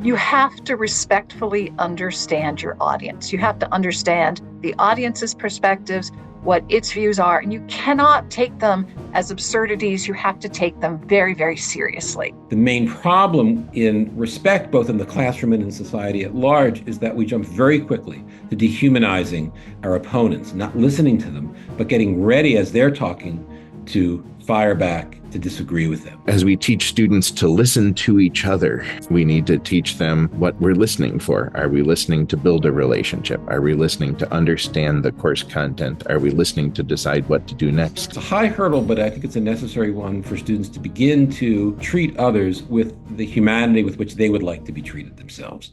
You have to respectfully understand your audience. You have to understand the audience's perspectives, what its views are, and you cannot take them as absurdities. You have to take them very, very seriously. The main problem in respect, both in the classroom and in society at large, is that we jump very quickly to dehumanizing our opponents, not listening to them, but getting ready as they're talking to fire back, to disagree with them. As we teach students to listen to each other, we need to teach them what we're listening for. Are we listening to build a relationship? Are we listening to understand the course content? Are we listening to decide what to do next? It's a high hurdle, but I think it's a necessary one for students to begin to treat others with the humanity with which they would like to be treated themselves.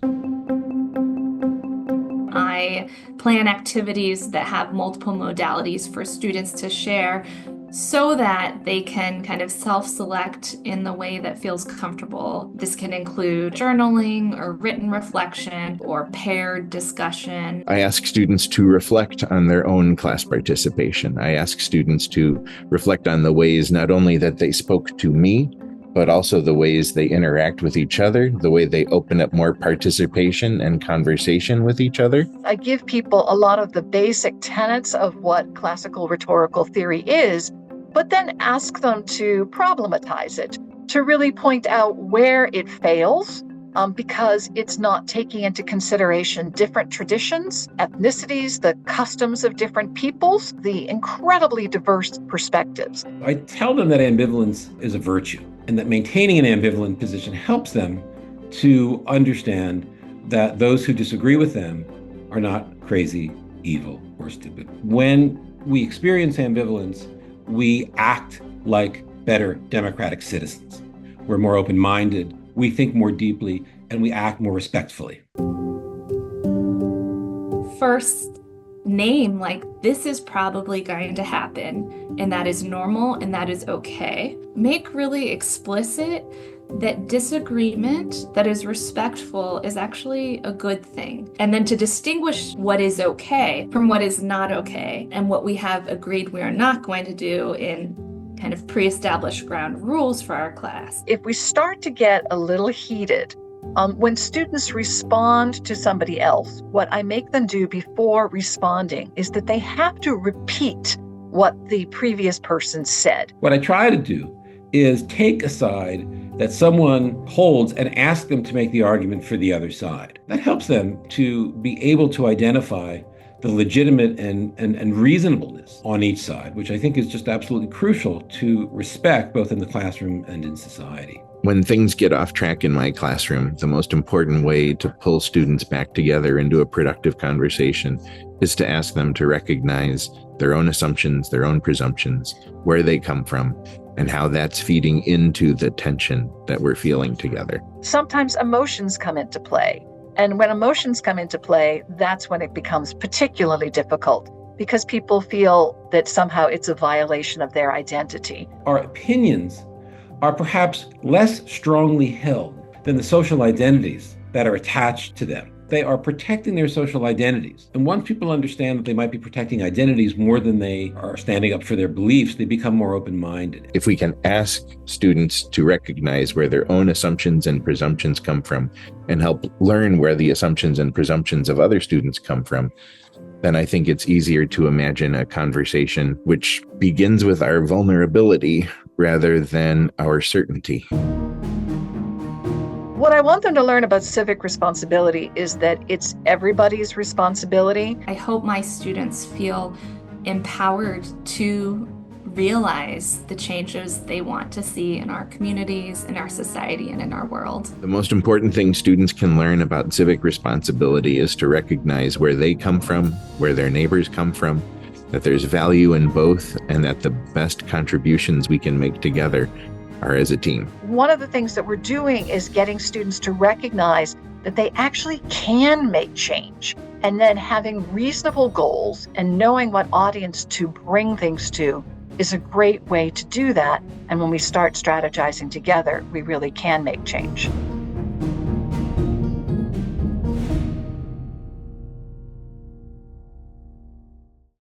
I plan activities that have multiple modalities for students to share so that they can kind of self-select in the way that feels comfortable. This can include journaling or written reflection or paired discussion. I ask students to reflect on their own class participation. I ask students to reflect on the ways not only that they spoke to me, but also the ways they interact with each other, the way they open up more participation and conversation with each other. I give people a lot of the basic tenets of what classical rhetorical theory is, but then ask them to problematize it, to really point out where it fails, because it's not taking into consideration different traditions, ethnicities, the customs of different peoples, the incredibly diverse perspectives. I tell them that ambivalence is a virtue, and that maintaining an ambivalent position helps them to understand that those who disagree with them are not crazy, evil, or stupid. When we experience ambivalence, we act like better democratic citizens. We're more open-minded, we think more deeply, and we act more respectfully. First, name like this is probably going to happen, and that is normal and that is okay. Make really explicit that disagreement that is respectful is actually a good thing. And then to distinguish what is okay from what is not okay and what we have agreed we are not going to do in kind of pre-established ground rules for our class. If we start to get a little heated, when students respond to somebody else, what I make them do before responding is that they have to repeat what the previous person said. What I try to do is take a side that someone holds and ask them to make the argument for the other side. That helps them to be able to identify the legitimate and reasonableness on each side, which I think is just absolutely crucial to respect both in the classroom and in society. When things get off track in my classroom, the most important way to pull students back together into a productive conversation is to ask them to recognize their own assumptions, their own presumptions, where they come from, and how that's feeding into the tension that we're feeling together. Sometimes emotions come into play. And when emotions come into play, that's when it becomes particularly difficult because people feel that somehow it's a violation of their identity. Our opinions are perhaps less strongly held than the social identities that are attached to them. They are protecting their social identities. And once people understand that they might be protecting identities more than they are standing up for their beliefs, they become more open-minded. If we can ask students to recognize where their own assumptions and presumptions come from and help learn where the assumptions and presumptions of other students come from, then I think it's easier to imagine a conversation which begins with our vulnerability rather than our certainty. What I want them to learn about civic responsibility is that it's everybody's responsibility. I hope my students feel empowered to realize the changes they want to see in our communities, in our society, and in our world. The most important thing students can learn about civic responsibility is to recognize where they come from, where their neighbors come from, that there's value in both, and that the best contributions we can make together are as a team. One of the things that we're doing is getting students to recognize that they actually can make change, and then having reasonable goals and knowing what audience to bring things to is a great way to do that. And when we start strategizing together, we really can make change.